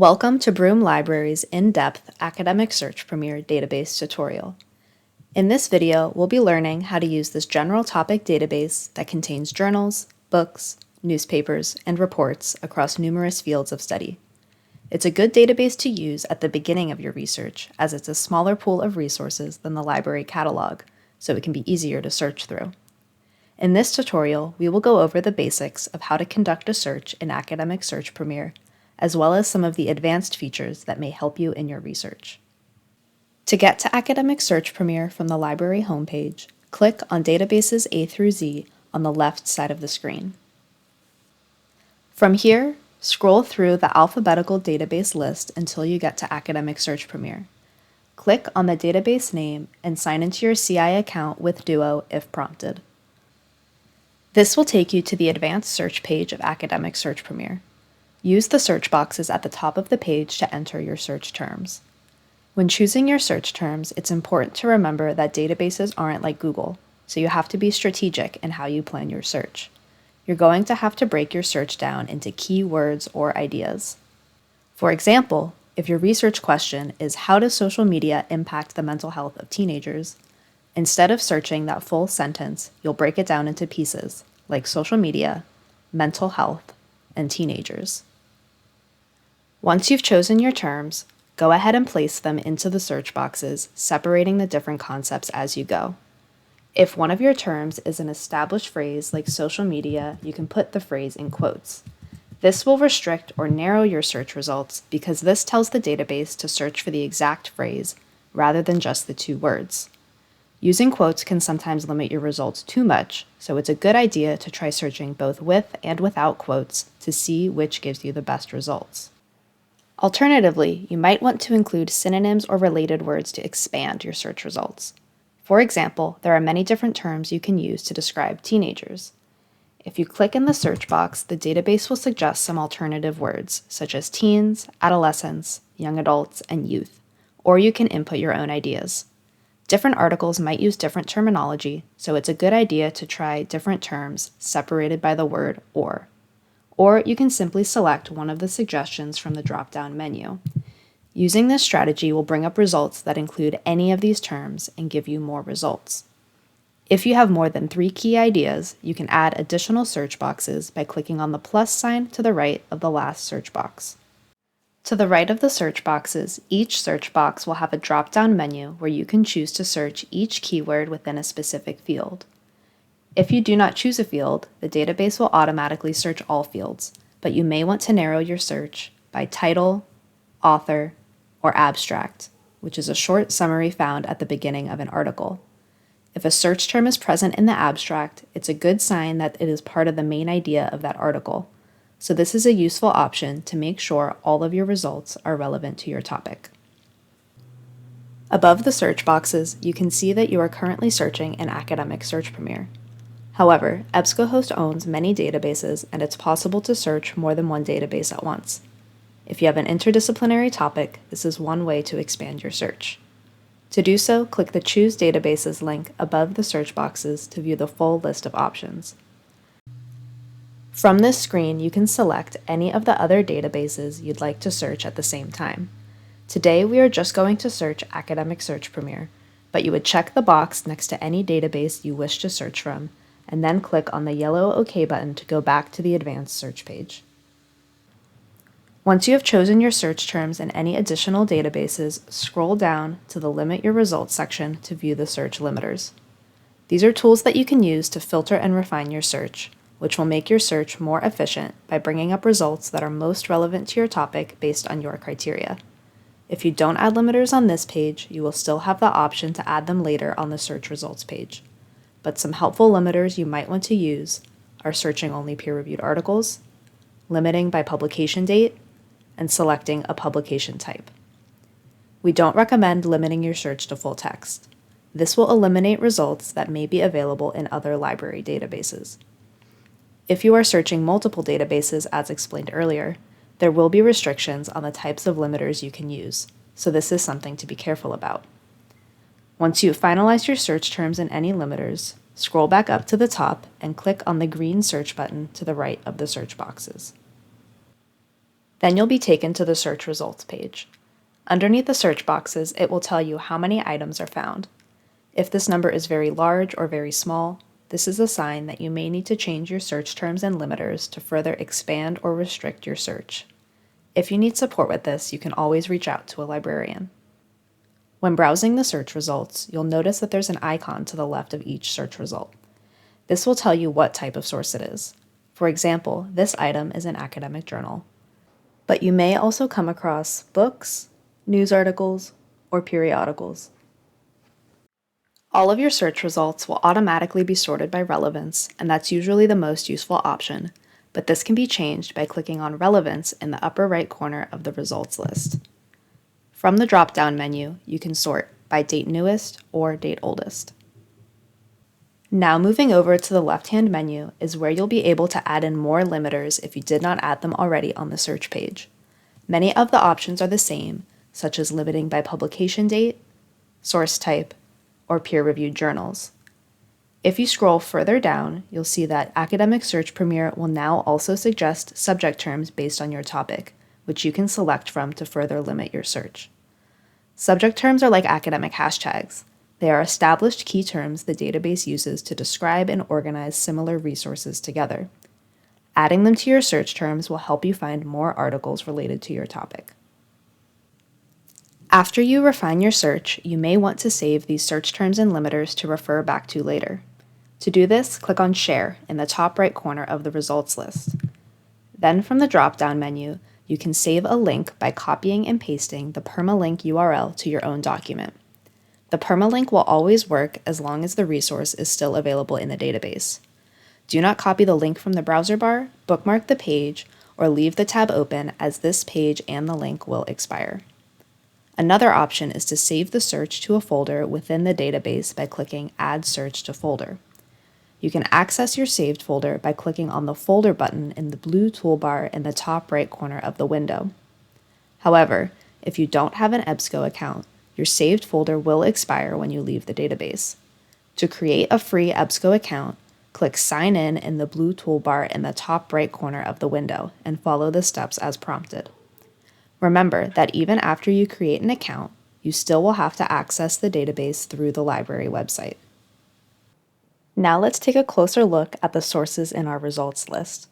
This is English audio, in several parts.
Welcome to Broome Library's in-depth Academic Search Premier database tutorial. In this video, we'll be learning how to use this general topic database that contains journals, books, newspapers, and reports across numerous fields of study. It's a good database to use at the beginning of your research, as it's a smaller pool of resources than the library catalog, so it can be easier to search through. In this tutorial, we will go over the basics of how to conduct a search in Academic Search Premier, as well as some of the advanced features that may help you in your research. To get to Academic Search Premier from the library homepage, click on Databases A through Z on the left side of the screen. From here, scroll through the alphabetical database list until you get to Academic Search Premier. Click on the database name and sign into your CI account with Duo if prompted. This will take you to the advanced search page of Academic Search Premier. Use the search boxes at the top of the page to enter your search terms. When choosing your search terms, it's important to remember that databases aren't like Google, so you have to be strategic in how you plan your search. You're going to have to break your search down into keywords or ideas. For example, if your research question is how does social media impact the mental health of teenagers, instead of searching that full sentence, you'll break it down into pieces like social media, mental health, and teenagers. Once you've chosen your terms, go ahead and place them into the search boxes, separating the different concepts as you go. If one of your terms is an established phrase like social media, you can put the phrase in quotes. This will restrict or narrow your search results because this tells the database to search for the exact phrase rather than just the two words. Using quotes can sometimes limit your results too much, so it's a good idea to try searching both with and without quotes to see which gives you the best results. Alternatively, you might want to include synonyms or related words to expand your search results. For example, there are many different terms you can use to describe teenagers. If you click in the search box, the database will suggest some alternative words, such as teens, adolescents, young adults, and youth, or you can input your own ideas. Different articles might use different terminology, so it's a good idea to try different terms separated by the word or. Or you can simply select one of the suggestions from the drop-down menu. Using this strategy will bring up results that include any of these terms and give you more results. If you have more than 3 key ideas, you can add additional search boxes by clicking on the plus sign to the right of the last search box. To the right of the search boxes, each search box will have a drop-down menu where you can choose to search each keyword within a specific field. If you do not choose a field, the database will automatically search all fields, but you may want to narrow your search by title, author, or abstract, which is a short summary found at the beginning of an article. If a search term is present in the abstract, it's a good sign that it is part of the main idea of that article, so this is a useful option to make sure all of your results are relevant to your topic. Above the search boxes, you can see that you are currently searching in Academic Search Premier. However, EBSCOhost owns many databases, and it's possible to search more than one database at once. If you have an interdisciplinary topic, this is one way to expand your search. To do so, click the Choose Databases link above the search boxes to view the full list of options. From this screen, you can select any of the other databases you'd like to search at the same time. Today, we are just going to search Academic Search Premier, but you would check the box next to any database you wish to search from, and then click on the yellow OK button to go back to the advanced search page. Once you have chosen your search terms in any additional databases, scroll down to the Limit Your Results section to view the search limiters. These are tools that you can use to filter and refine your search, which will make your search more efficient by bringing up results that are most relevant to your topic based on your criteria. If you don't add limiters on this page, you will still have the option to add them later on the search results page. But some helpful limiters you might want to use are searching only peer-reviewed articles, limiting by publication date, and selecting a publication type. We don't recommend limiting your search to full text. This will eliminate results that may be available in other library databases. If you are searching multiple databases, as explained earlier, there will be restrictions on the types of limiters you can use, so this is something to be careful about. Once you've finalized your search terms and any limiters, scroll back up to the top and click on the green search button to the right of the search boxes. Then you'll be taken to the search results page. Underneath the search boxes, it will tell you how many items are found. If this number is very large or very small, this is a sign that you may need to change your search terms and limiters to further expand or restrict your search. If you need support with this, you can always reach out to a librarian. When browsing the search results, you'll notice that there's an icon to the left of each search result. This will tell you what type of source it is. For example, this item is an academic journal. But you may also come across books, news articles, or periodicals. All of your search results will automatically be sorted by relevance, and that's usually the most useful option, but this can be changed by clicking on Relevance in the upper right corner of the results list. From the drop-down menu, you can sort by date newest or date oldest. Now moving over to the left-hand menu is where you'll be able to add in more limiters if you did not add them already on the search page. Many of the options are the same, such as limiting by publication date, source type, or peer-reviewed journals. If you scroll further down, you'll see that Academic Search Premier will now also suggest subject terms based on your topic, which you can select from to further limit your search. Subject terms are like academic hashtags. They are established key terms the database uses to describe and organize similar resources together. Adding them to your search terms will help you find more articles related to your topic. After you refine your search, you may want to save these search terms and limiters to refer back to later. To do this, click on Share in the top right corner of the results list. Then from the drop-down menu, you can save a link by copying and pasting the permalink URL to your own document. The permalink will always work as long as the resource is still available in the database. Do not copy the link from the browser bar, bookmark the page, or leave the tab open as this page and the link will expire. Another option is to save the search to a folder within the database by clicking Add Search to Folder. You can access your saved folder by clicking on the Folder button in the blue toolbar in the top right corner of the window. However, if you don't have an EBSCO account, your saved folder will expire when you leave the database. To create a free EBSCO account, click Sign in the blue toolbar in the top right corner of the window and follow the steps as prompted. Remember that even after you create an account, you still will have to access the database through the library website. Now let's take a closer look at the sources in our results list.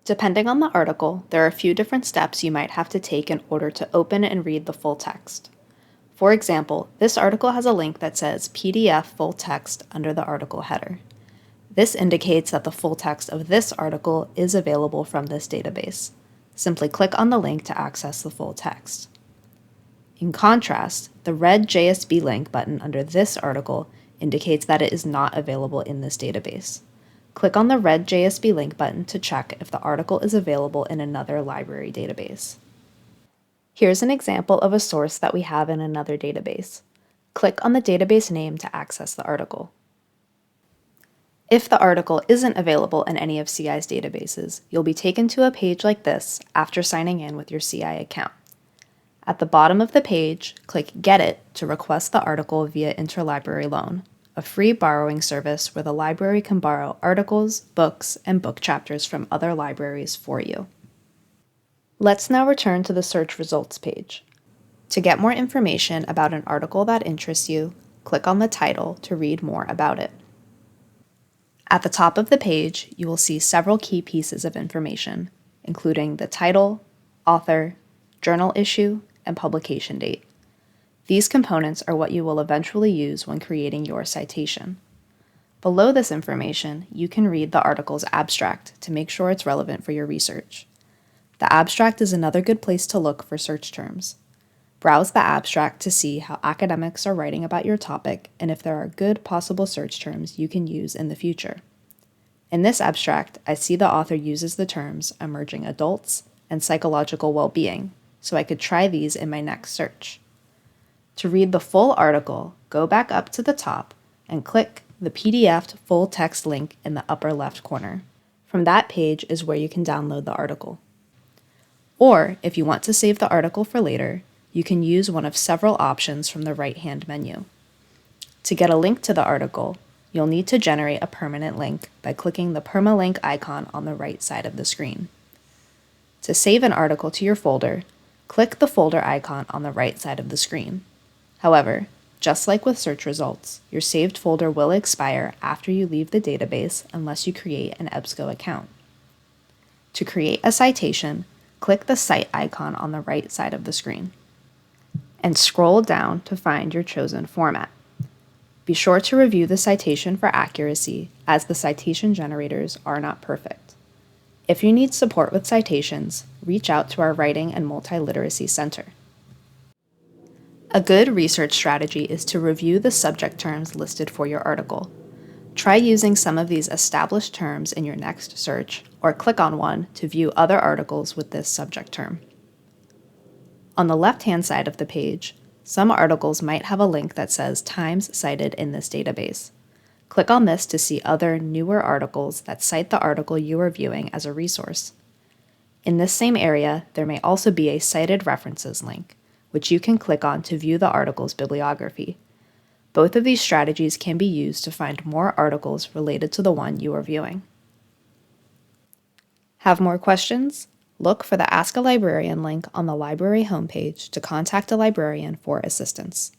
Depending on the article, there are a few different steps you might have to take in order to open and read the full text. For example, this article has a link that says PDF full text under the article header. This indicates that the full text of this article is available from this database. Simply click on the link to access the full text. In contrast, the red JSB link button under this article indicates that it is not available in this database. Click on the red JSB link button to check if the article is available in another library database. Here's an example of a source that we have in another database. Click on the database name to access the article. If the article isn't available in any of CI's databases, you'll be taken to a page like this after signing in with your CI account. At the bottom of the page, click Get It to request the article via Interlibrary Loan, a free borrowing service where the library can borrow articles, books, and book chapters from other libraries for you. Let's now return to the search results page. To get more information about an article that interests you, click on the title to read more about it. At the top of the page, you will see several key pieces of information, including the title, author, journal issue, and publication date. These components are what you will eventually use when creating your citation. Below this information, you can read the article's abstract to make sure it's relevant for your research. The abstract is another good place to look for search terms. Browse the abstract to see how academics are writing about your topic and if there are good possible search terms you can use in the future. In this abstract, I see the author uses the terms emerging adults and psychological well-being, so I could try these in my next search. To read the full article, go back up to the top and click the PDF full text link in the upper left corner. From that page is where you can download the article. Or, if you want to save the article for later, you can use one of several options from the right-hand menu. To get a link to the article, you'll need to generate a permanent link by clicking the permalink icon on the right side of the screen. To save an article to your folder, click the folder icon on the right side of the screen. However, just like with search results, your saved folder will expire after you leave the database unless you create an EBSCO account. To create a citation, click the cite icon on the right side of the screen and scroll down to find your chosen format. Be sure to review the citation for accuracy, as the citation generators are not perfect. If you need support with citations, reach out to our Writing and Multiliteracy Center. A good research strategy is to review the subject terms listed for your article. Try using some of these established terms in your next search, or click on one to view other articles with this subject term. On the left-hand side of the page, some articles might have a link that says times cited in this database. Click on this to see other, newer articles that cite the article you are viewing as a resource. In this same area, there may also be a Cited References link, which you can click on to view the article's bibliography. Both of these strategies can be used to find more articles related to the one you are viewing. Have more questions? Look for the Ask a Librarian link on the library homepage to contact a librarian for assistance.